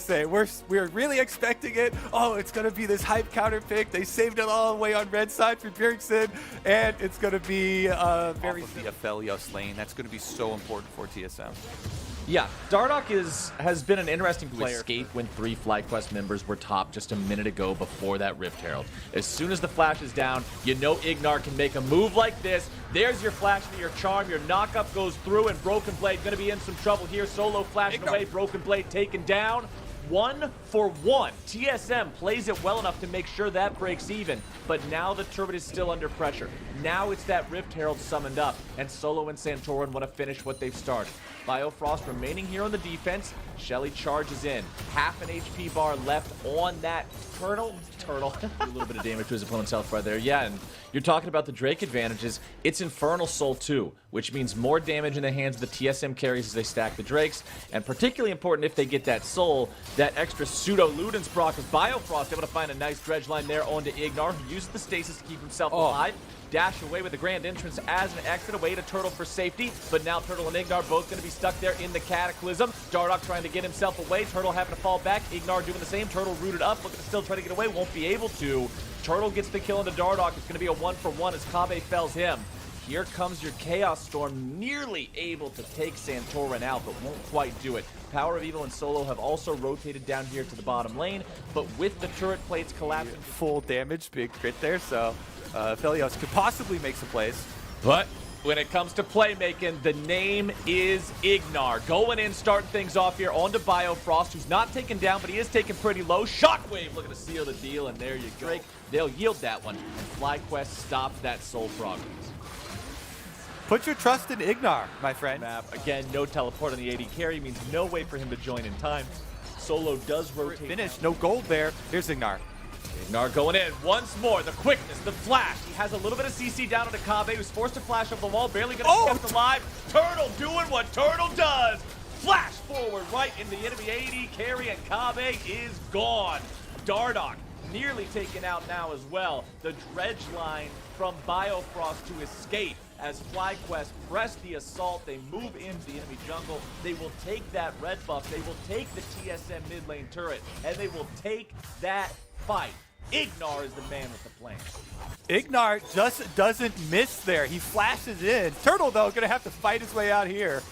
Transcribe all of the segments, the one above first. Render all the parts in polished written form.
say. We're really expecting it. Oh, it's going to be this hype counter pick. They saved it all the way on red side for Bjergsen, and it's going to be very the Aphelios lane. That's going to be so important for TSM. Yeah, Dardoch has been an interesting player. Escape when 3 FlyQuest members were top just a minute ago before that Rift Herald. As soon as the flash is down, you know Ignar can make a move like this. There's your flash into your charm. Your knockup goes through, and Broken Blade going to be in some trouble here. Solo flashing away, Broken Blade taken down. 1 for 1. TSM plays it well enough to make sure that breaks even, but now the turret is still under pressure. Now it's that Rift Herald summoned up, and Solo and Santorin want to finish what they've started. Biofrost remaining here on the defense. Shelly charges in. Half an HP bar left on that turtle. A little bit of damage to his opponent's health right there. Yeah, and you're talking about the Drake advantages. It's Infernal Soul 2, which means more damage in the hands of the TSM carries as they stack the Drakes, and particularly important if they get that Soul, that extra pseudo-Ludens proc as Biofrost able to find a nice dredge line there onto Ignar, who uses the stasis to keep himself alive. Dash away with the grand entrance as an exit away to Turtle for safety, but now Turtle and Ignar both going to be stuck there in the Cataclysm. Dardoch trying to get himself away, Turtle having to fall back, Ignar doing the same, Turtle rooted up, looking to still try to get away, won't be able to. Turtle gets the kill into Dardoch, it's going to be a 1 for 1 as Kobbe fells him. Here comes your Chaos Storm, nearly able to take Santorin out, but won't quite do it. Power of Evil and Solo have also rotated down here to the bottom lane, but with the turret plates collapsing. Full damage, big crit there, so Aphelios could possibly make some plays. But when it comes to playmaking, the name is Ignar. Going in, starting things off here onto Biofrost, who's not taken down, but he is taken pretty low. Shockwave looking to seal the deal, and there you go. They'll yield that one, and FlyQuest stops that soul progress. Put your trust in Ignar, my friend. Map. Again, no teleport on the AD carry means no way for him to join in time. Solo does rotate. Finish, no gold there. Here's Ignar. Ignar going in once more. The quickness, the flash. He has a little bit of CC down onto Kobbe, who's forced to flash up the wall, barely going to be kept alive. Turtle doing what Turtle does. Flash forward right into the enemy AD carry, and Kobbe is gone. Dardoch nearly taken out now as well. The dredge line from Biofrost to escape as FlyQuest press the assault. They move into the enemy jungle. They will take that red buff. They will take the TSM mid lane turret, and they will take that fight. Ignar is the man with the plan. Ignar just doesn't miss there. He flashes in. Turtle, though, going to have to fight his way out here.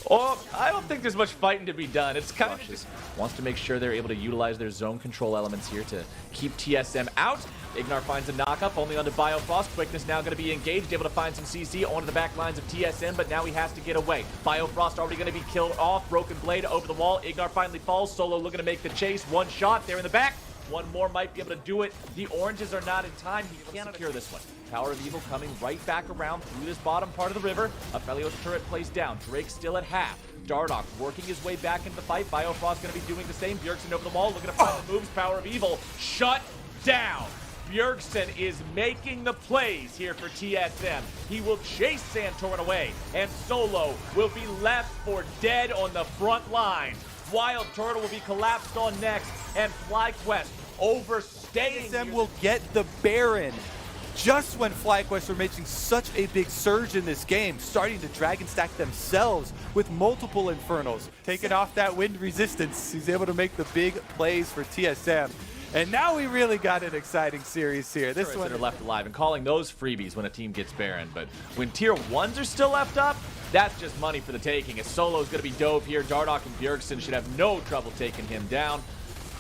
Oh, I don't think there's much fighting to be done. It's kind of just wants to make sure they're able to utilize their zone control elements here to keep TSM out. Ignar finds a knockup only onto Biofrost. Quickness now going to be engaged, able to find some CC onto the back lines of TSM, but now he has to get away. Biofrost already going to be killed off. Broken Blade over the wall. Ignar finally falls. Solo looking to make the chase. One shot there in the back. One more might be able to do it. The oranges are not in time. He cannot secure this one. Power of Evil coming right back around through this bottom part of the river. Aphelios turret placed down. Drake still at half. Dardoch working his way back into the fight. Biofrost going to be doing the same. Bjergsen over the wall, looking to find the moves. Power of Evil shut down. Bjergsen is making the plays here for TSM. He will chase Santorin away, and Solo will be left for dead on the front line. Wild Turtle will be collapsed on next, and FlyQuest overstaying. TSM will get the Baron just when FlyQuest are making such a big surge in this game, starting to Dragon Stack themselves with multiple Infernals. Taking off that wind resistance, he's able to make the big plays for TSM. And now we really got an exciting series here. This one are left alive, and calling those freebies when a team gets Baron. But when tier 1s are still left up, that's just money for the taking. As Solo's going to be dove here, Dardoch and Bjergsen should have no trouble taking him down.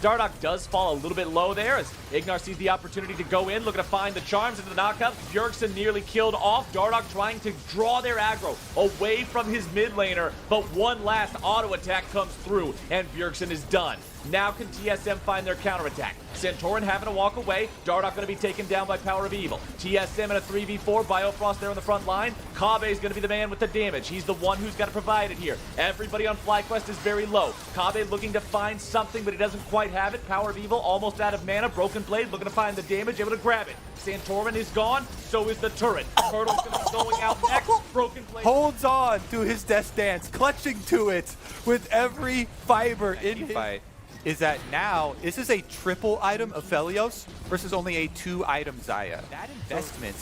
Dardoch does fall a little bit low there as Ignar sees the opportunity to go in, looking to find the charms into the knockup. Bjergsen nearly killed off. Dardoch trying to draw their aggro away from his mid laner, but one last auto attack comes through, and Bjergsen is done. Now can TSM find their counterattack? Santorin having to walk away. Dardoch going to be taken down by Power of Evil. TSM in a 3v4. Biofrost there on the front line. Kobbe is going to be the man with the damage. He's the one who's got to provide it here. Everybody on FlyQuest is very low. Kobbe looking to find something, but he doesn't quite have it. Power of Evil almost out of mana. Broken Blade looking to find the damage, able to grab it. Santorin is gone. So is the turret. Turtle's going to be going out next. Broken Blade holds on to his death dance, clutching to it with every fiber in his fight. Is that now, this is a triple item Aphelios versus only a 2-item Xayah. That investment,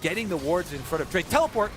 getting the wards in front of Drake. Teleport!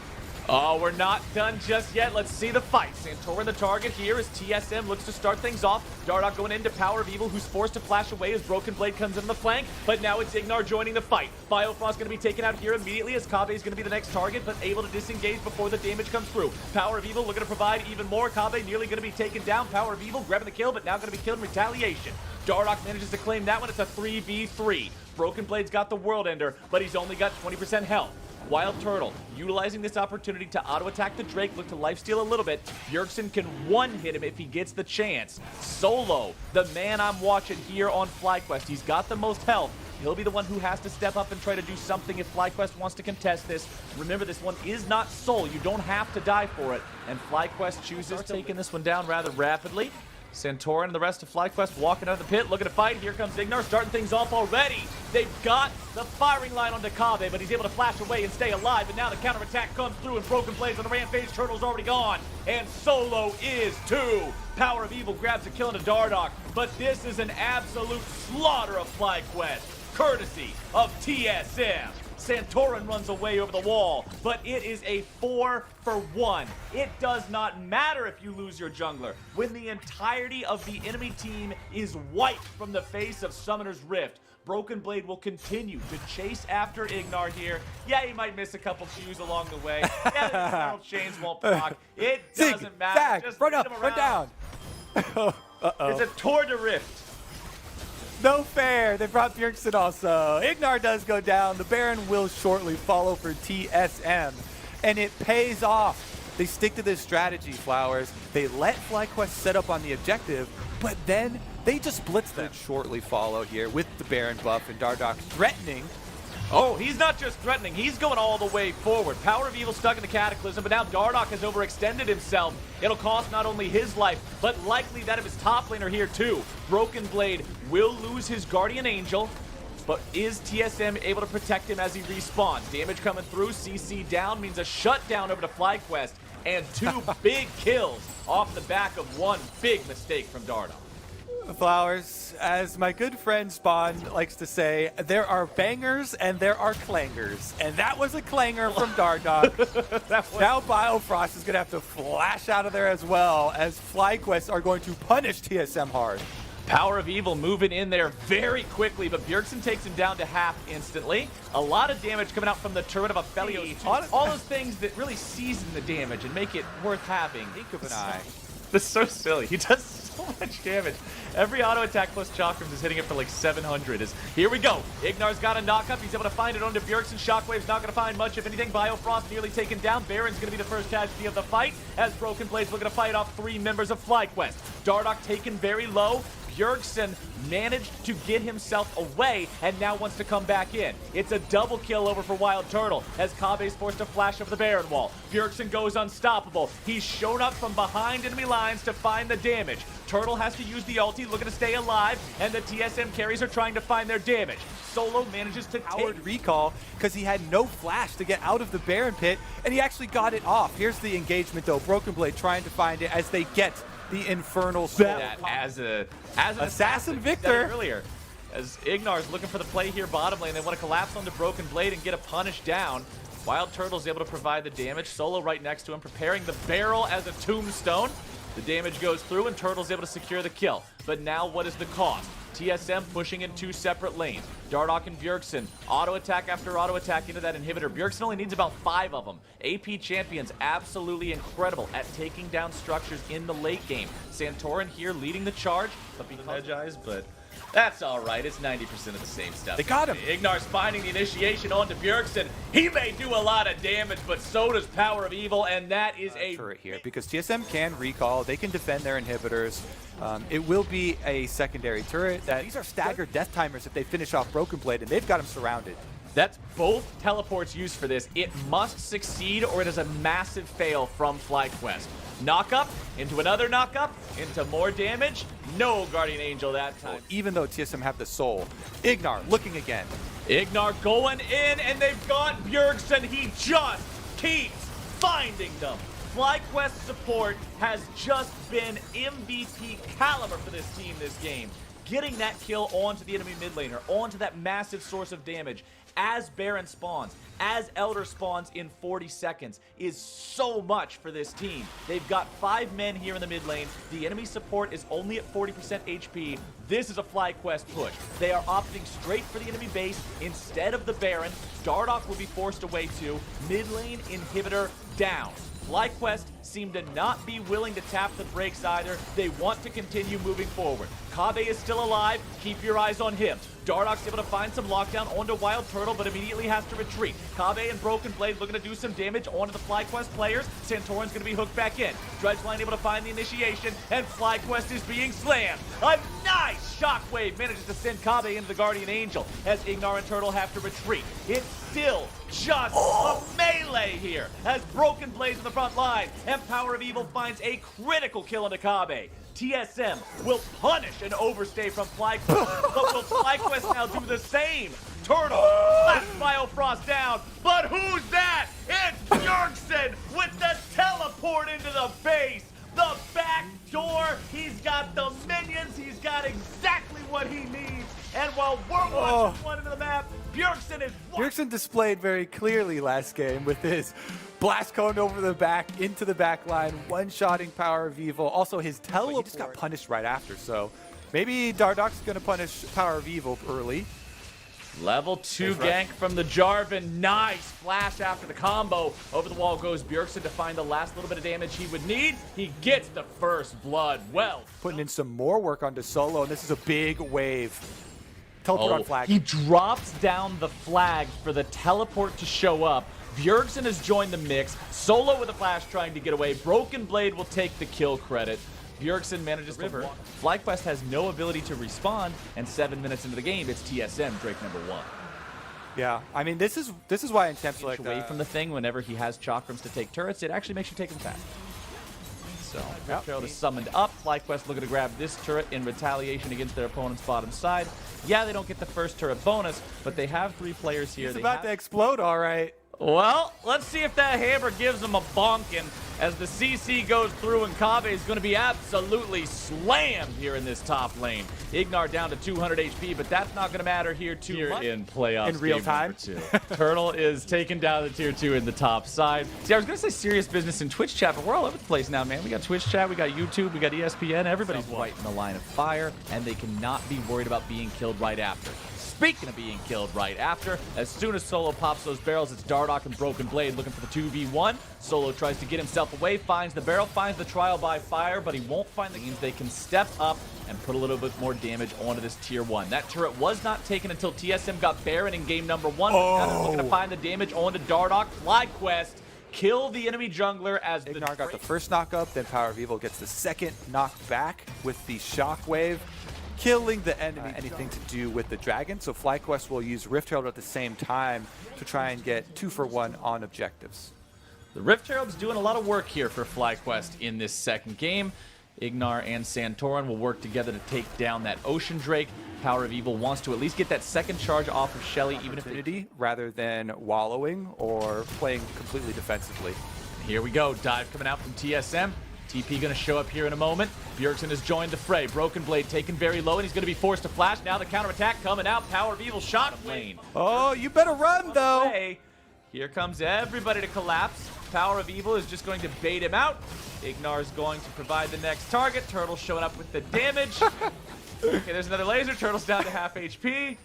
Oh, we're not done just yet. Let's see the fight. Santorin the target here as TSM looks to start things off. Dardoch going into Power of Evil, who's forced to flash away as Broken Blade comes in the flank. But now it's Ignar joining the fight. Biofrost going to be taken out here immediately as Kaveh is going to be the next target, but able to disengage before the damage comes through. Power of Evil looking to provide even more. Kaveh nearly going to be taken down. Power of Evil grabbing the kill, but now going to be killed in retaliation. Dardoch manages to claim that one. It's a 3v3. Broken Blade's got the World Ender, but he's only got 20% health. Wild Turtle, utilizing this opportunity to auto-attack the Drake, look to lifesteal a little bit. Bjergsen can one-hit him if he gets the chance. Solo, the man I'm watching here on FlyQuest. He's got the most health. He'll be the one who has to step up and try to do something if FlyQuest wants to contest this. Remember, this one is not Soul. You don't have to die for it. And FlyQuest chooses taking this one down rather rapidly. Santorin and the rest of FlyQuest walking out of the pit, looking to fight. Here comes Ignar, starting things off already. They've got the firing line onto Kaveh, but he's able to flash away and stay alive. And now the counterattack comes through, and Broken Blades on the rampage. Turtle's already gone, and Solo is too. Power of Evil grabs a kill into Dardoch, but this is an absolute slaughter of FlyQuest, courtesy of TSM. Santorin runs away over the wall, but it is a 4-for-1. It does not matter if you lose your jungler. When the entirety of the enemy team is wiped from the face of Summoner's Rift, Broken Blade will continue to chase after Ignar here. Yeah, he might miss a couple Qs along the way. Yeah, the Eternal Chains won't proc. It doesn't matter. Zach, just run up, hit him run down. Uh-oh. It's a Tour de Rift. No fair. They brought Bjergsen also. Ignar does go down. The Baron will shortly follow for TSM. And it pays off. They stick to this strategy, Flowers. They let FlyQuest set up on the objective, but then they just blitz them. Shortly follow here with the Baron buff and Dardoch threatening. Oh, he's not just threatening, he's going all the way forward. Power of Evil stuck in the Cataclysm, but now Dardoch has overextended himself. It'll cost not only his life, but likely that of his top laner here too. Broken Blade will lose his Guardian Angel, but is TSM able to protect him as he respawns? Damage coming through, CC down means a shutdown over to FlyQuest, and two big kills off the back of one big mistake from Dardoch. Flowers, as my good friend Spawn likes to say, there are bangers and there are clangers. And that was a clanger from Dardoch. Now Biofrost is going to have to flash out of there as well, as FlyQuest are going to punish TSM hard. Power of Evil moving in there very quickly, but Bjergsen takes him down to half instantly. A lot of damage coming out from the turret of Aphelios. All those things that really season the damage and make it worth having. Think of an eye. That's so silly. He does so much damage. Every auto attack plus Chakrams is hitting it for like 700. Here we go. Ignar's got a knock up. He's able to find it onto Bjergsen. Shockwave's not going to find much of anything. Biofrost nearly taken down. Baron's going to be the first casualty of the fight as Broken Blade's looking to fight off three members of FlyQuest. Dardoch taken very low. Bjergsen managed to get himself away and now wants to come back in. It's a double kill over for Wild Turtle as Kaveh's forced to flash over the Baron wall. Bjergsen goes unstoppable. He's shown up from behind enemy lines to find the damage. Turtle has to use the ulti, looking to stay alive, and the TSM carries are trying to find their damage. Solo manages to take recall because he had no flash to get out of the Baron pit, and he actually got it off. Here's the engagement though. Broken Blade trying to find it as they get the Infernal Soul. As an assassin Victor earlier. As Ignar's looking for the play here bottom lane, they want to collapse onto Broken Blade and get a punish down. Wild Turtle's able to provide the damage. Solo right next to him, preparing the barrel as a tombstone. The damage goes through and Turtle's able to secure the kill. But now what is the cost? TSM pushing in two separate lanes. Dardoch and Bjergsen, auto attack after auto attack into that inhibitor. Bjergsen only needs about 5 of them. AP champions absolutely incredible at taking down structures in the late game. Santorin here leading the charge, but because Edge-Eyes, but that's all right. It's 90% of the same stuff. They got him. Ignar's finding the initiation onto Bjergsen. He may do a lot of damage, but so does Power of Evil, and that is a turret here because TSM can recall. They can defend their inhibitors. It will be a secondary turret. These are staggered death timers if they finish off Broken Blade, and they've got him surrounded. That's both teleports used for this. It must succeed or it is a massive fail from FlyQuest. Knock up, into another knock up, into more damage. No Guardian Angel that time. Even though TSM have the soul. Ignar looking again. Ignar going in, and they've got Bjergsen. He just keeps finding them. FlyQuest support has just been MVP caliber for this team this game. Getting that kill onto the enemy mid laner, onto that massive source of damage, as Baron spawns, as Elder spawns in 40 seconds is so much for this team. They've got 5 men here in the mid lane. The enemy support is only at 40% HP. This is a FlyQuest push. They are opting straight for the enemy base instead of the Baron. Dardoch will be forced away too. Mid lane inhibitor down. FlyQuest seem to not be willing to tap the brakes either. They want to continue moving forward. Kobbe is still alive. Keep your eyes on him. Dardoch's able to find some lockdown onto Wild Turtle, but immediately has to retreat. Kobbe and Broken Blade looking to do some damage onto the FlyQuest players. Santorin's going to be hooked back in. Dredgeline able to find the initiation, and FlyQuest is being slammed. A nice shockwave manages to send Kobbe into the Guardian Angel as Ignar and Turtle have to retreat. It's still just a melee here as Broken Blade's in the front line, and Power of Evil finds a critical kill into Kobbe. TSM will punish an overstay from FlyQuest, but will FlyQuest now do the same? Turtle slaps Biofrost down, but who's that? It's Bjergsen with the teleport into the base. The back door, he's got the minions, he's got exactly what he needs. And while we're watching one into the map, Bjergsen is... Bjergsen displayed very clearly last game with his blast cone over the back, into the back line, one-shotting Power of Evil. Also, his teleport. He just got punished right after, so maybe Dardoch's going to punish Power of Evil early. Level 2 gank from the Jarvan. Nice flash after the combo. Over the wall goes Bjergsen to find the last little bit of damage he would need. He gets the first blood. Well, putting in some more work onto Solo, and this is a big wave. Teleport on flag. He drops down the flag for the teleport to show up. Bjergsen has joined the mix. Solo with a flash trying to get away. Broken Blade will take the kill credit. Bjergsen manages to river. FlyQuest has no ability to respawn, and 7 minutes into the game, it's TSM, Drake #1. Yeah, I mean, this is why in champs like away from the thing whenever he has chakrams to take turrets, it actually makes you take them fast. So, Trail is summoned up. FlyQuest looking to grab this turret in retaliation against their opponent's bottom side. Yeah, they don't get the first turret bonus, but they have 3 players here. It's about to explode, all right. Well, let's see if that hammer gives them a bonkin' as the CC goes through, and Kobbe is going to be absolutely slammed here in this top lane. Ignar down to 200 HP, but that's not going to matter here too much. In playoffs. In real time. Turtle is taking down the tier 2 in the top side. See, I was going to say serious business in Twitch chat, but we're all over the place now, man. We got Twitch chat, we got YouTube, we got ESPN. Everybody's right in the line of fire, and they cannot be worried about being killed right after. Speaking of being killed right after, as soon as Solo pops those barrels, it's Dardoch and Broken Blade looking for the 2v1. Solo tries to get himself away, finds the barrel, finds the trial by fire, but he won't find the means they can step up and put a little bit more damage onto this tier 1. That turret was not taken until TSM got Baron in game #1. Now they're looking to find the damage onto Dardoch. FlyQuest kill the enemy jungler as Ignar got the first knock up, then Power of Evil gets the second knock back with the shockwave, killing the enemy. Anything to do with the dragon, so FlyQuest will use Rift Herald at the same time to try and get 2-for-1 on objectives. The Rift Herald's doing a lot of work here for FlyQuest in this second game. Ignar and Santorin will work together to take down that Ocean Drake. Power of Evil wants to at least get that second charge off of Shelly, even if they... rather than wallowing or playing completely defensively. Here we go, dive coming out from TSM. TP going to show up here in a moment. Bjergsen has joined the fray. Broken Blade taken very low, and he's going to be forced to flash. Now the counterattack coming out. Power of Evil shot lane. Oh, you better run, though. Here comes everybody to collapse. Power of Evil is just going to bait him out. Ignar is going to provide the next target. Turtle showing up with the damage. Okay, there's another laser. Turtle's down to half HP.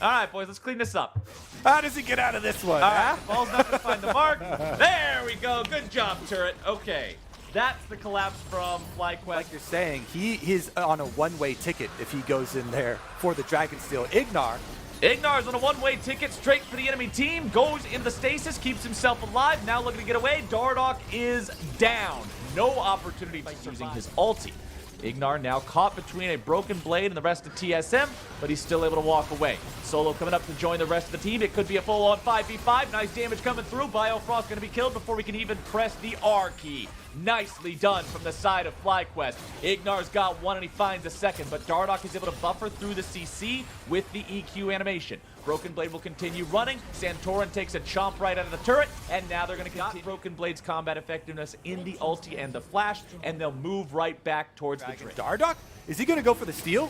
All right, boys, let's clean this up. How does he get out of this one? All right, the ball's not going to find the mark. There we go. Good job, turret. Okay. That's the collapse from FlyQuest. Like you're saying, he is on a one-way ticket if he goes in there for the Dragon Steel. Ignar's on a one-way ticket straight for the enemy team. Goes in the stasis, keeps himself alive. Now looking to get away. Dardoch is down. No opportunity by using his ulti. Ignar now caught between a Broken Blade and the rest of TSM, but he's still able to walk away. Solo coming up to join the rest of the team. It could be a full-on 5v5. Nice damage coming through. Biofrost going to be killed before we can even press the R key. Nicely done from the side of FlyQuest. Ignar's got one and he finds a second, but Dardoch is able to buffer through the CC with the EQ animation. Broken Blade will continue running. Santorin takes a chomp right out of the turret, and now they're going to continue Broken Blade's combat effectiveness in the ulti and the flash, and they'll move right back towards the Drake. Dardoch? Is he going to go for the steal?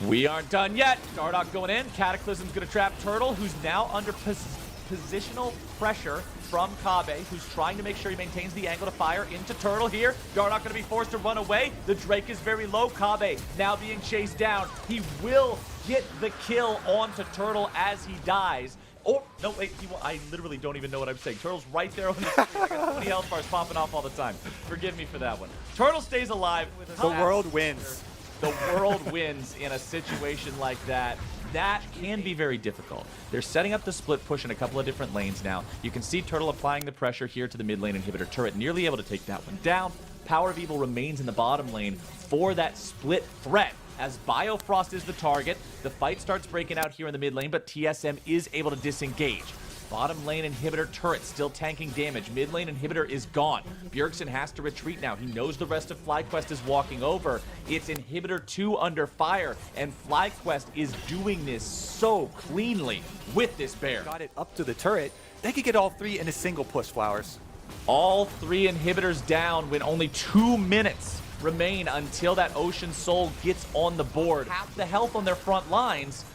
We aren't done yet. Dardoch going in. Cataclysm's going to trap Turtle, who's now under positional pressure from Kabe, who's trying to make sure he maintains the angle to fire into Turtle here. Dardoch going to be forced to run away. The Drake is very low. Kabe now being chased down. He will get the kill onto Turtle as he dies. Oh, no, wait, I literally don't even know what I'm saying. Turtle's right there on the screen. I got so many health bars popping off all the time. Forgive me for that one. Turtle stays alive. The world wins. The world wins in a situation like that. That can be very difficult. They're setting up the split push in a couple of different lanes now. You can see Turtle applying the pressure here to the mid lane inhibitor turret, nearly able to take that one down. Power of Evil remains in the bottom lane for that split threat. As Biofrost is the target, the fight starts breaking out here in the mid lane, but TSM is able to disengage. Bottom lane inhibitor turret still tanking damage. Mid lane inhibitor is gone. Bjergsen has to retreat now. He knows the rest of FlyQuest is walking over. It's inhibitor 2 under fire, and FlyQuest is doing this so cleanly with this bear. Got it up to the turret. They could get all 3 in a single push, Flowers. All 3 inhibitors down when only 2 minutes remain until that Ocean Soul gets on the board. Half the health on their front lines.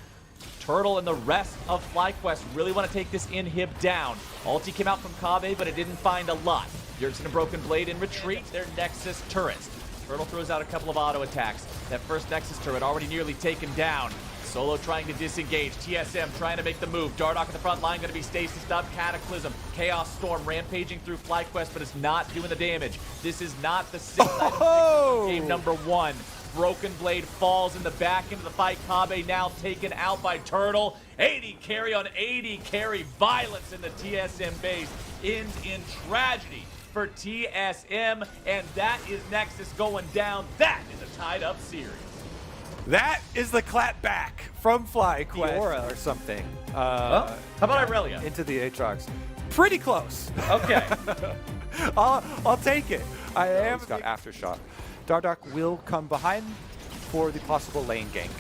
Turtle and the rest of FlyQuest really want to take this inhib down. Ulti came out from Kabe, but it didn't find a lot. Bjergsen and Broken Blade in retreat. Their Nexus turrets. Turtle throws out a couple of auto attacks. That first Nexus turret already nearly taken down. Solo trying to disengage. TSM trying to make the move. Dardoch at the front line going to be stasis up. Cataclysm. Chaos Storm rampaging through FlyQuest, but it's not doing the damage. This is not the 6-item game number 1. Broken Blade falls in the back into the fight. Kabe now taken out by Turtle. 80 carry on 80 carry. Violence in the TSM base ends in tragedy for TSM, and that is Nexus going down. That is a tied-up series. That is the clap back from FlyQuest. Aura or something. How about Irelia? Into the Aatrox. Pretty close. Okay. I'll take it. I am. He's got Aftershock. Dardoch will come behind for the possible lane gank.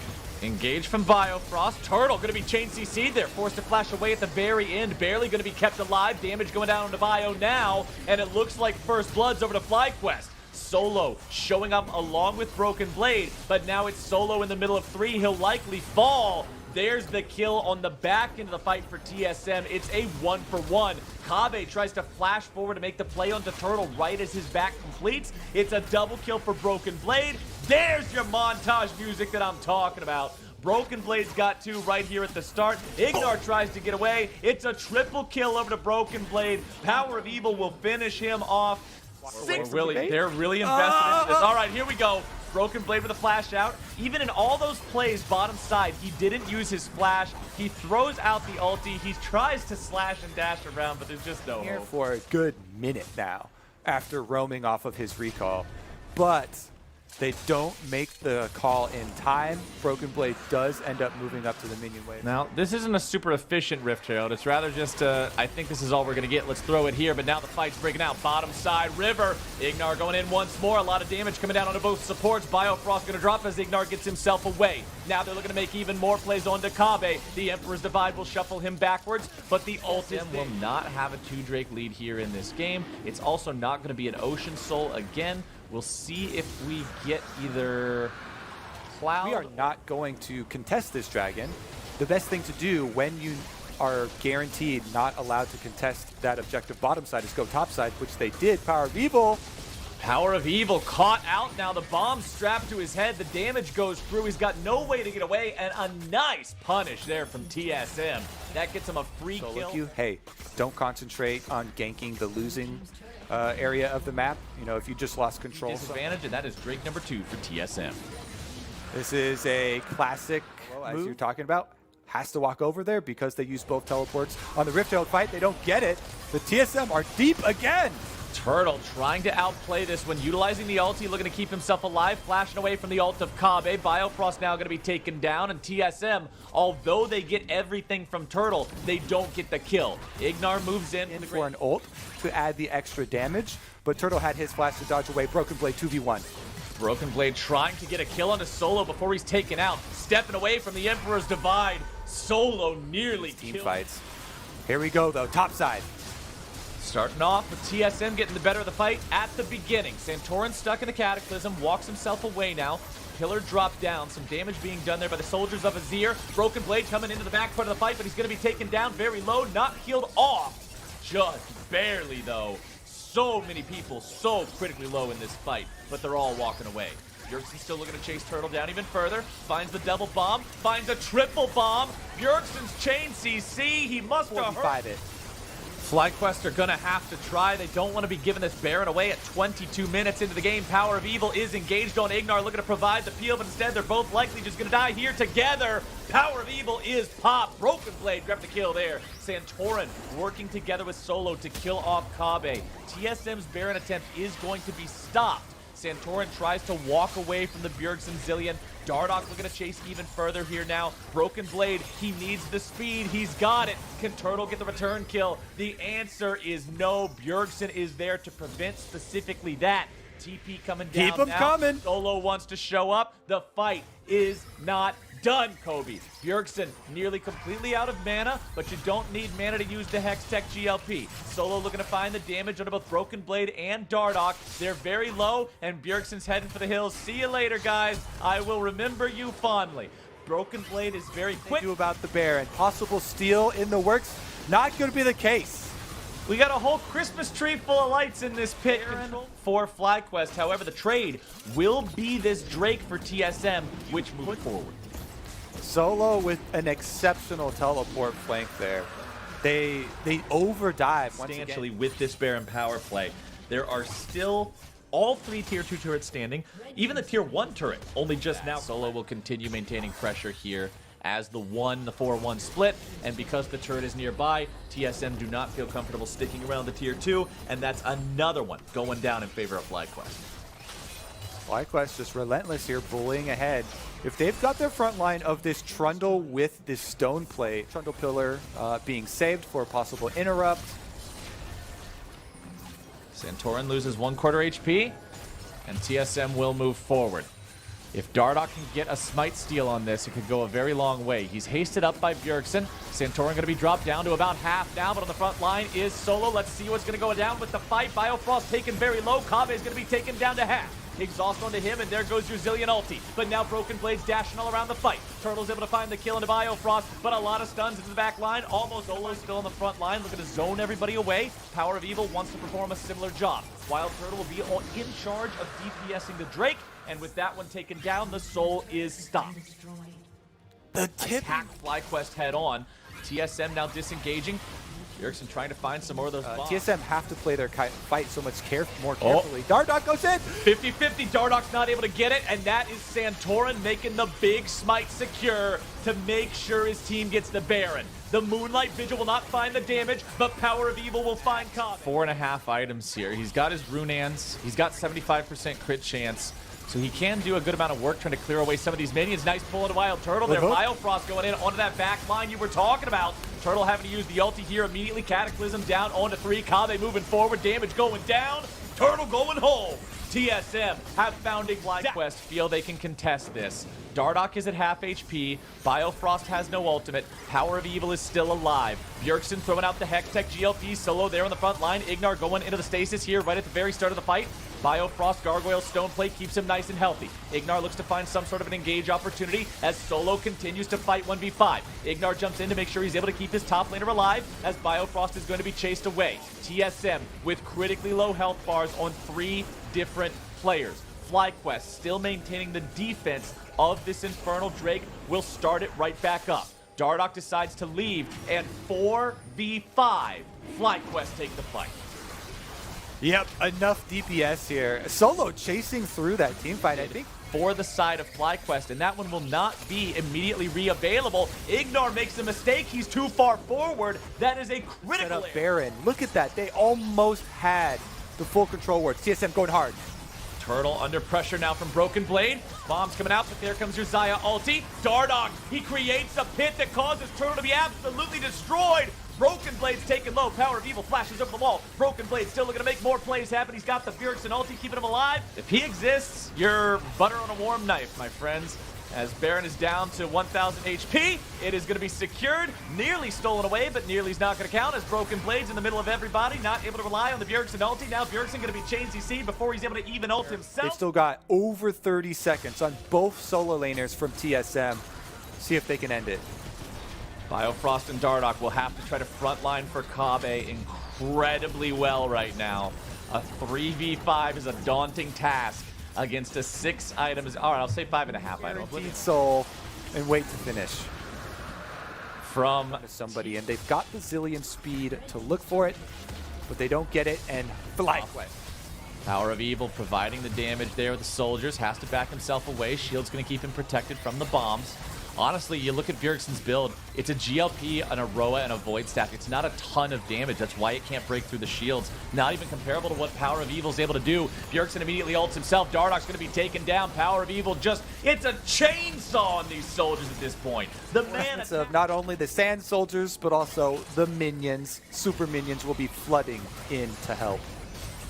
Engage from Biofrost. Turtle going to be chain CC'd there. Forced to flash away at the very end. Barely going to be kept alive. Damage going down onto Bio now. And it looks like First Blood's over to FlyQuest. Solo showing up along with Broken Blade. But now it's Solo in the middle of 3. He'll likely fall. There's the kill on the back end of the fight for TSM. It's a 1-for-1. Kabe tries to flash forward to make the play onto Turtle right as his back completes. It's a double kill for Broken Blade. There's your montage music that I'm talking about. Broken Blade's got 2 right here at the start. Ignar tries to get away. It's a triple kill over to Broken Blade. Power of Evil will finish him off. They're really invested into this. All right, here we go. Broken Blade with a flash out. Even in all those plays bottom side, he didn't use his flash. He throws out the ulti. He tries to slash and dash around, but there's just no Here hope. for a good minute now after roaming off of his recall. But they don't make the call in time. Broken Blade does end up moving up to the minion wave. Now, this isn't a super efficient Rift Herald. It's rather just, I think this is all we're going to get. Let's throw it here, but now the fight's breaking out. Bottom side, River. Ignar going in once more. A lot of damage coming down onto both supports. Biofrost going to drop as Ignar gets himself away. Now they're looking to make even more plays onto Kabe. The Emperor's Divide will shuffle him backwards, but the ult will not have a 2-Drake lead here in this game. It's also not going to be an Ocean Soul again. We'll see if we get either Cloud. We are not going to contest this dragon. The best thing to do when you are guaranteed not allowed to contest that objective bottom side is go top side, which they did. Power of Evil. Power of Evil caught out now. The bomb strapped to his head. The damage goes through. He's got no way to get away, and a nice punish there from TSM. That gets him a free kill. Hey, don't concentrate on ganking the losing area of the map. You know, if you just lost control. Disadvantage, and that is Drake number 2 for TSM. This is a classic move. As you're talking about. Has to walk over there because they use both teleports on the Rift Herald fight. They don't get it. The TSM are deep again. Turtle trying to outplay this when utilizing the ulti, looking to keep himself alive, flashing away from the ult of Kabe. Biofrost now going to be taken down, and TSM, although they get everything from Turtle, they don't get the kill. Ignar moves in for an ult to add the extra damage, but Turtle had his flash to dodge away. Broken Blade 2v1. Broken Blade trying to get a kill onto Solo before he's taken out. Stepping away from the Emperor's Divide. Solo nearly team killed. Fights. Here we go, though. Top side. Starting off with TSM getting the better of the fight at the beginning. Santorin stuck in the Cataclysm, walks himself away now. pillar drop down. Some damage being done there by the soldiers of Azir. Broken Blade coming into the back part of the fight, but he's going to be taken down very low, not healed off. Just barely, though. So many people so critically low in this fight, but they're all walking away. Bjergsen's still looking to chase Turtle down even further. Finds the double bomb. Finds a triple bomb. Bjergsen's chain CC. He must have heard it. FlyQuest are going to have to try. They don't want to be giving this Baron away at 22 minutes into the game. Power of Evil is engaged on Ignar, looking to provide the peel, but instead they're both likely just going to die here together. Power of Evil is popped. Broken Blade grabbed the kill there. Santorin working together with Solo to kill off Kabe. TSM's Baron attempt is going to be stopped. Santorin tries to walk away from the Bjergsen Zillion. Dardoch looking to chase even further here now. Broken Blade, he needs the speed. He's got it. Can Turtle get the return kill? The answer is no. Bjergsen is there to prevent specifically that. TP coming down. Keep him now. coming. Solo wants to show up. The fight is not done, Kobe. Bjergsen nearly completely out of mana, but you don't need mana to use the Hextech GLP. Solo looking to find the damage on both Broken Blade and Dardoch. They're very low, and Bjergsen's heading for the hills. See you later, guys. I will remember you fondly. Broken Blade is very quick. Do about the Baron. Possible steal in the works. Not going to be the case. We got a whole Christmas tree full of lights in this pit for FlyQuest. However, the trade will be this Drake for TSM, which moves forward. Solo with an exceptional teleport flank there. They overdive Substantially with this Baron power play. There are still all 3 tier 2 turrets standing. Even the tier 1 turret only just now. Solo will continue maintaining pressure here as the 4-1 split, and because the turret is nearby, TSM do not feel comfortable sticking around the tier 2, and that's another one going down in favor of FlyQuest. FlyQuest just relentless here, bullying ahead. If they've got their front line of this Trundle with this stone plate, Trundle pillar being saved for a possible interrupt. Santorin loses 1/4 HP, and TSM will move forward. If Dardoch can get a smite steal on this, it could go a very long way. He's hasted up by Bjergsen. Santorin going to be dropped down to about half now, but on the front line is Solo. Let's see what's going to go down with the fight. Biofrost taken very low. Kabe is going to be taken down to half. Exhaust onto him, and there goes your Zillion ulti. But now Broken Blade's dashing all around the fight. Turtle's able to find the kill into Biofrost, but a lot of stuns into the back line. Almost Solo's still on the front line, looking to zone everybody away. Power of Evil wants to perform a similar job. Wild Turtle will be in charge of DPSing the Drake, and with that one taken down, the Soul is stopped. The tip. Attack FlyQuest head on. TSM now disengaging. Bjergsen trying to find some more of those bombs. TSM have to play their fight so much more carefully. Dardoch goes in. 50-50. Dardoch's not able to get it, and that is Santorin making the big smite secure to make sure his team gets the Baron. The Moonlight Vigil will not find the damage, but Power of Evil will find Kabe. 4.5 items here. He's got his Runeans. He's got 75% crit chance. So he can do a good amount of work trying to clear away some of these minions. Nice pull into Wild Turtle there. Biofrost going in onto that back line you were talking about. Turtle having to use the ulti here immediately. Cataclysm down onto 3. Kabe moving forward. Damage going down. Turtle going home. TSM have found a FlyQuest. Feel they can contest this. Dardoch is at half HP. Biofrost has no ultimate. Power of Evil is still alive. Bjergsen throwing out the Hextech GLP. Solo there on the front line. Ignar going into the stasis here right at the very start of the fight. Biofrost Gargoyle Stone Plate keeps him nice and healthy. Ignar looks to find some sort of an engage opportunity as Solo continues to fight 1v5. Ignar jumps in to make sure he's able to keep his top laner alive as Biofrost is going to be chased away. TSM with critically low health bars on 3 different players. FlyQuest still maintaining the defense of this Infernal Drake will start it right back up. Dardoch decides to leave, and 4v5. FlyQuest take the fight. Yep, enough DPS here. Solo chasing through that team fight, I think. For the side of FlyQuest, and that one will not be immediately re-available. Ignar makes a mistake. He's too far forward. That is a critical error. Baron, look at that. They almost had the full control work. TSM going hard. Turtle under pressure now from Broken Blade. Bombs coming out, but there comes your Xayah ulti. Dardoch, he creates a pit that causes Turtle to be absolutely destroyed. Broken Blade's taken low. Power of Evil flashes over the wall. Broken Blade still looking to make more plays happen. He's got the Bjergsen ulti keeping him alive. If he exists, you're butter on a warm knife, my friends. As Baron is down to 1,000 HP, it is going to be secured, nearly stolen away, but nearly's not going to count as Broken Blade's in the middle of everybody, not able to rely on the Bjergsen ulti. Now Bjergsen going to be chain CC'd before he's able to even ult himself. They've still got over 30 seconds on both solo laners from TSM. See if they can end it. Biofrost and Dardoch will have to try to frontline for Kobbe incredibly well right now. A 3v5 is a daunting task against a 6 items. All right, I'll say 5.5 items. Guaranteed soul and wait to finish. From somebody, and they've got the zillion speed to look for it, but they don't get it, and FlyQuest. Power of Evil providing the damage there with the soldiers, has to back himself away. Shield's going to keep him protected from the bombs. Honestly, you look at Bjergsen's build, it's a GLP, an Aroa, and a Void Staff. It's not a ton of damage. That's why it can't break through the shields. Not even comparable to what Power of Evil's able to do. Bjergsen immediately ults himself. Dardoch's going to be taken down. Power of Evil just, it's a chainsaw on these soldiers at this point. The man of not only the sand soldiers, but also the minions, super minions will be flooding in to help.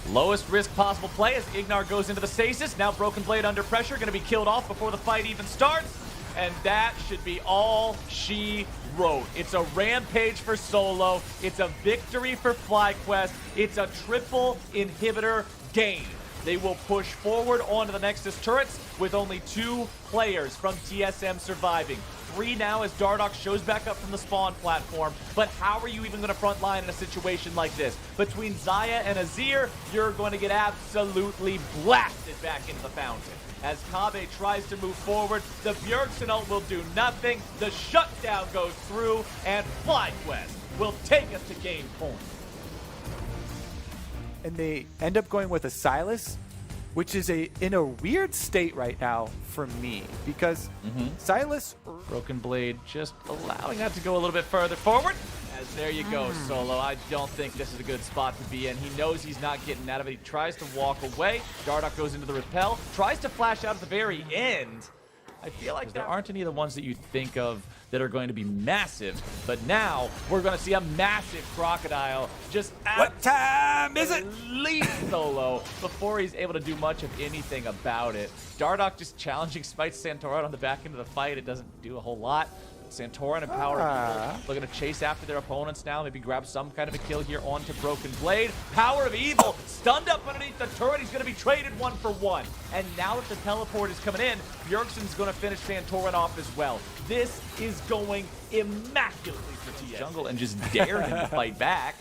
Lowest risk possible play as Ignar goes into the stasis. Now Broken Blade under pressure, going to be killed off before the fight even starts. And that should be all she wrote. It's a rampage for Solo. It's a victory for FlyQuest. It's a triple inhibitor game. They will push forward onto the Nexus turrets with only 2 players from TSM surviving. 3 now as Dardoch shows back up from the spawn platform. But how are you even going to front line in a situation like this? Between Xayah and Azir, you're going to get absolutely blasted back into the fountain. As Kobbe tries to move forward, the Bjergsen ult will do nothing. The shutdown goes through, and FlyQuest will take us to game point. And they end up going with a Sylas, which is in a weird state right now for me, because Sylas... Broken Blade just allowing that to go a little bit further forward. As there you go, Solo. I don't think this is a good spot to be in. He knows he's not getting out of it. He tries to walk away. Dardoch goes into the repel, tries to flash out at the very end. I feel like there aren't any of the ones that you think of that are going to be massive, but now we're going to see a massive crocodile just what time is it? Leave Solo before he's able to do much of anything about it. Dardoch just challenging Smite Santorin on the back end of the fight. It doesn't do a whole lot. Santorin and Power of Evil looking to chase after their opponents now. Maybe grab some kind of a kill here onto Broken Blade. Power of Evil stunned up underneath the turret. He's going to be traded 1 for 1. And now that the teleport is coming in, Bjergsen's going to finish Santorin off as well. This is going immaculately for TSM. Jungle and just dare him to fight back.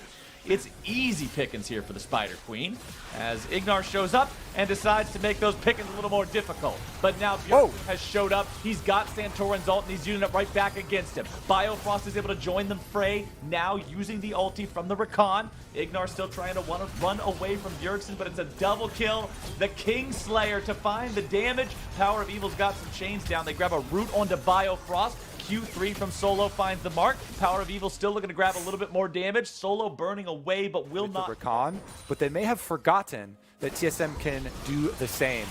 It's easy pickings here for the Spider Queen as Ignar shows up and decides to make those pickings a little more difficult. But now Bjergsen has showed up. He's got Santorin's ult and he's using it right back against him. Biofrost is able to join them fray, now using the ulti from the Rakan. Ignar still trying to run away from Bjergsen, but it's a double kill. The Kingslayer to find the damage. Power of Evil's got some chains down. They grab a root onto Biofrost. Q3 from Solo finds the mark. Power of Evil still looking to grab a little bit more damage. Solo burning away, but will not. Rakan, but they may have forgotten that TSM can do the same.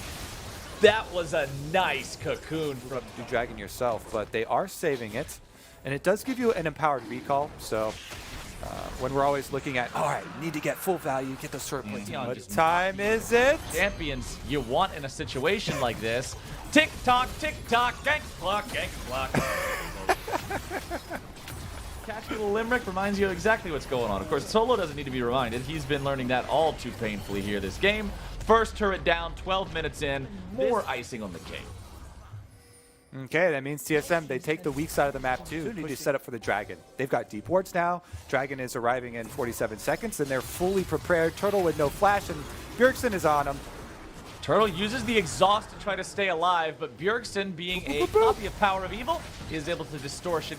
That was a nice cocoon from do Dragon yourself, but they are saving it, and it does give you an empowered recall. So when we're always looking at, all right, need to get full value, get those sword plates. What time is it? Champions you want in a situation like this. Tick tock, gank clock, gank clock. Catchy little limerick reminds you exactly what's going on. Of course, Solo doesn't need to be reminded. He's been learning that all too painfully here this game. First turret down, 12 minutes in. More icing on the cake. Okay, that means TSM, they take the weak side of the map too. Need to set up for the Dragon. They've got deep wards now. Dragon is arriving in 47 seconds, and they're fully prepared. Turtle with no flash, and Bjergsen is on him. Turtle uses the exhaust to try to stay alive, but Bjergsen, being a copy of Power of Evil, is able to distortion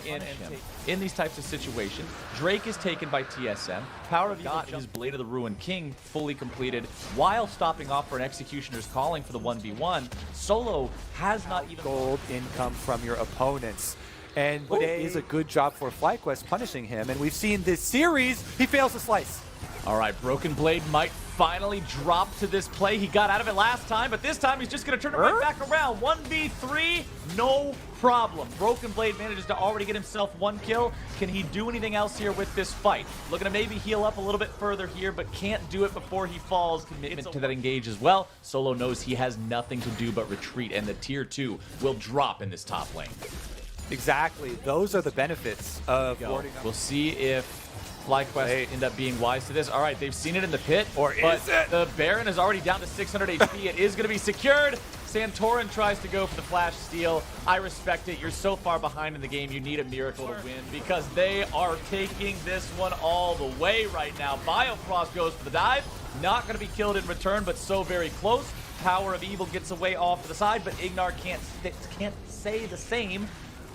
in these types of situations. Drake is taken by TSM. Power of Evil got his Blade of the Ruined King fully completed while stopping off for an Executioner's Calling for the 1v1. Solo has not even gold income from your opponents. And it is a good job for FlyQuest punishing him. And we've seen this series, he fails to slice. All right, Broken Blade might finally drop to this play. He got out of it last time, but this time he's just going to turn it right back around. 1v3, no problem. Broken Blade manages to already get himself 1 kill. Can he do anything else here with this fight? Looking to maybe heal up a little bit further here, but can't do it before he falls. Commitment to that engage as well. Solo knows he has nothing to do but retreat, and the tier 2 will drop in this top lane. Exactly. Those are the benefits of warding up. We'll see if FlyQuest end up being wise to this. All right, they've seen it in the pit, or is it? The Baron is already down to 600 HP. It is going to be secured. Santorin tries to go for the flash steal. I respect it. You're so far behind in the game, you need a miracle to win because they are taking this one all the way right now. Biofrost goes for the dive. Not going to be killed in return, but so very close. Power of Evil gets away off to the side, but Ignar can't say the same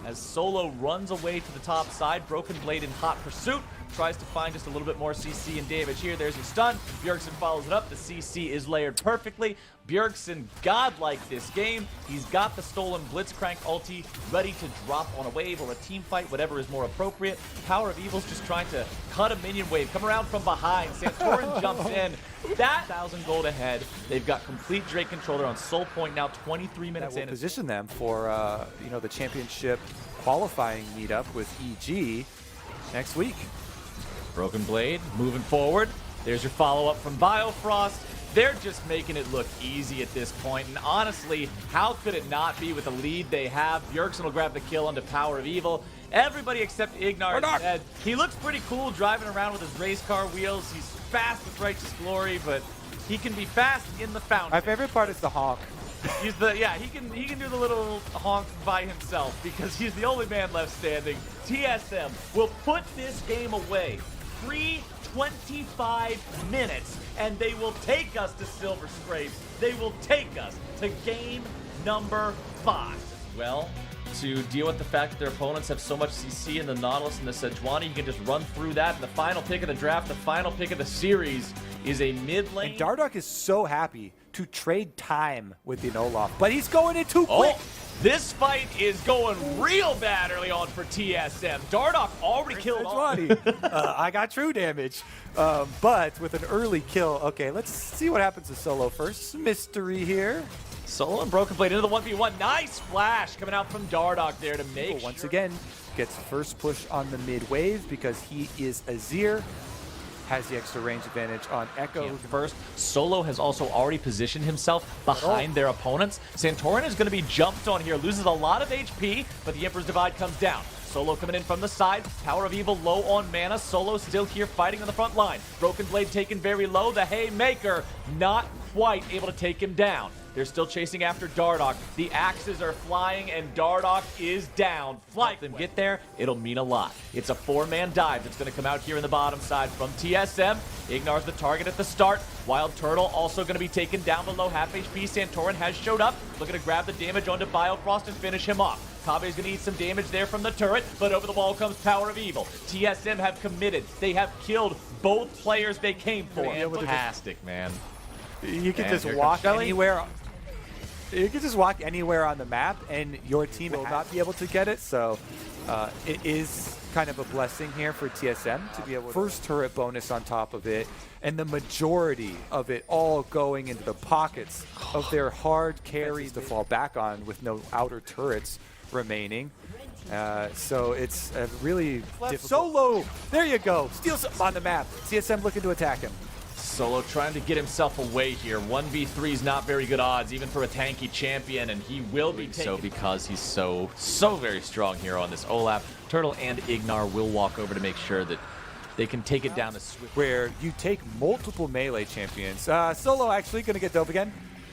as Solo runs away to the top side. Broken Blade in hot pursuit. Tries to find just a little bit more CC and damage here. There's your stun. Bjergsen follows it up. The CC is layered perfectly. Bjergsen godlike this game. He's got the stolen Blitzcrank ulti ready to drop on a wave or a team fight, whatever is more appropriate. Power of Evil's just trying to cut a minion wave. Come around from behind. Santorin jumps in. That 1,000 gold ahead. They've got complete Drake control. They're on Soul Point now, 23 minutes in. Position them for the championship qualifying meetup with EG next week. Broken Blade moving forward. There's your follow-up from Biofrost. They're just making it look easy at this point. And honestly, how could it not be with the lead they have? Bjergsen will grab the kill onto Power of Evil. Everybody except Ignar is dead. He looks pretty cool driving around with his race car wheels. He's fast with Righteous Glory, but he can be fast in the fountain. My favorite part is the honk. He can do the little honk by himself because he's the only man left standing. TSM will put this game away. 25 minutes, and they will take us to Silver Scrapes. They will take us to game number 5. Well, to deal with the fact that their opponents have so much CC in the Nautilus and the Sejuani, you can just run through that. And the final pick of the draft, the final pick of the series, is a mid lane. And Dardoch is so happy to trade time with the Olaf, but he's going in too quick. Oh, this fight is going real bad early on for TSM. Dardoch already killed I got true damage, but with an early kill. Okay, let's see what happens to Solo first. Mystery here. Solo and Broken Blade into the 1v1. Nice flash coming out from Dardoch there to make once again gets first push on the mid wave because he is Azir. Has the extra range advantage on Echo. First, Solo has also already positioned himself behind their opponents. Santorin is going to be jumped on here, loses a lot of HP, but the Emperor's Divide comes down. Solo coming in from the side. Power of Evil low on mana. Solo still here fighting on the front line. Broken Blade taken very low. The Haymaker not quite able to take him down. They're still chasing after Dardoch. The axes are flying, and Dardoch is down. Help them get there, it'll mean a lot. It's a 4-man dive that's going to come out here in the bottom side from TSM. Ignar's the target at the start. Wild Turtle also going to be taken down below half HP. Santorin has showed up, looking to grab the damage onto Biofrost and finish him off. Kabe's going to eat some damage there from the turret, but over the wall comes Power of Evil. TSM have committed. They have killed both players they came for. Fantastic, man. You can just walk anywhere. You can just walk anywhere on the map, and your team will not be able to get it. So it is kind of a blessing here for TSM to be able to first turret bonus on top of it, and the majority of it all going into the pockets of their hard carries to fall back on with no outer turrets remaining. So it's a really difficult. Solo! There you go. Steal something on the map. TSM looking to attack him. Solo trying to get himself away here. 1v3 is not very good odds, even for a tanky champion, and he will be taken. So because he's so very strong here on this Olaf, Turtle and Ignar will walk over to make sure that they can take it down the swift. Where you take multiple melee champions. Solo actually going to get dope again.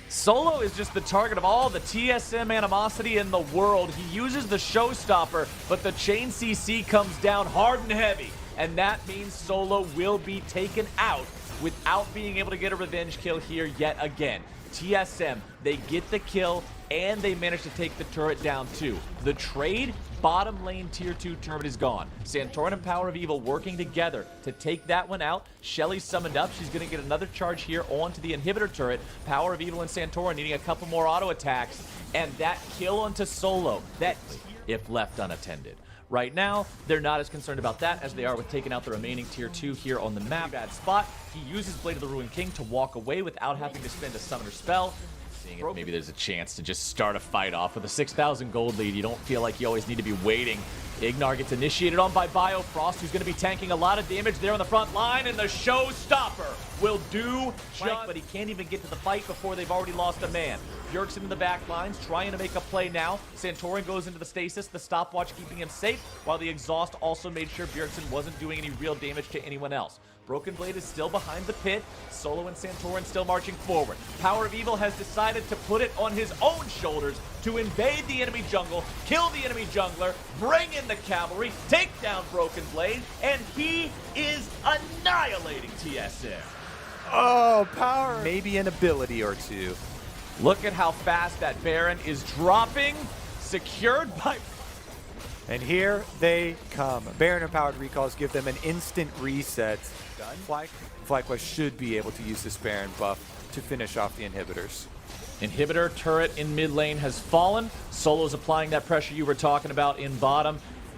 Solo is just the target of all the TSM animosity in the world. He uses the showstopper, but the chain CC comes down hard and heavy, and that means Solo will be taken out without being able to get a revenge kill here yet again. TSM, they get the kill, and they manage to take the turret down too. The trade, bottom lane tier 2 turret is gone. Santorin and Power of Evil working together to take that one out. Shelly's summoned up. She's going to get another charge here onto the inhibitor turret. Power of Evil and Santorin needing a couple more auto attacks. And that kill onto Solo, that if left unattended, Right now, they're not as concerned about that as they are with taking out the remaining tier 2 here on the map. Bad spot. He uses Blade of the Ruined King to walk away without having to spend a summoner spell. Seeing if maybe there's a chance to just start a fight off with a 6,000 gold lead. You don't feel like you always need to be waiting. Ignar gets initiated on by Biofrost, who's going to be tanking a lot of damage there on the front line, and the showstopper will do just, but he can't even get to the fight before they've already lost a man. Bjergsen in the back lines, trying to make a play now. Santorin goes into the stasis, the stopwatch keeping him safe, while the exhaust also made sure Bjergsen wasn't doing any real damage to anyone else. Broken Blade is still behind the pit. Solo and Santorin still marching forward. Power of Evil has decided to put it on his own shoulders to invade the enemy jungle, kill the enemy jungler, bring in the cavalry, take down Broken Blade, and he is annihilating TSM. Oh, power. Maybe an ability or two. Look at how fast that Baron is dropping, secured by... And here they come. Baron empowered recalls give them an instant reset. FlyQuest should be able to use this Baron buff to finish off the inhibitors. Inhibitor turret in mid lane has fallen. Solo's applying that pressure you were talking about in bottom.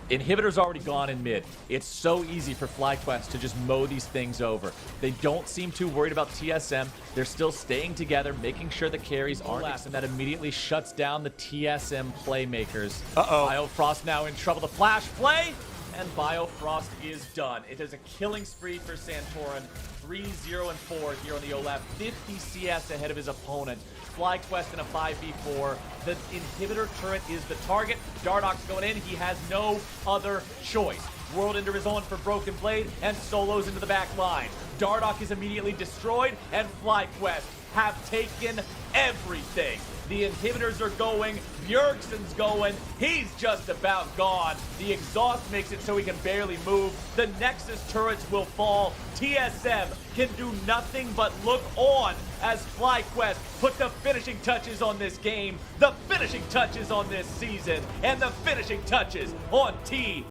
Inhibitor's already gone in mid. It's so easy for FlyQuest to just mow these things over. They don't seem too worried about TSM. They're still staying together, making sure the carries aren't last, and that immediately shuts down the TSM playmakers. Biofrost now in trouble. The flash play, and Biofrost is done. It is a killing spree for Santorin. 3-0-4 here on the OLAP. 50 CS ahead of his opponent. FlyQuest in a 5v4. The inhibitor turret is the target. Dardoch's going in. He has no other choice. World Ender is on for Broken Blade, and Solo's into the back line. Dardoch is immediately destroyed, and FlyQuest have taken everything. The inhibitors are going, Bjergsen's going, he's just about gone. The exhaust makes it so he can barely move. The Nexus turrets will fall. TSM can do nothing but look on as FlyQuest put the finishing touches on this game, the finishing touches on this season, and the finishing touches on T.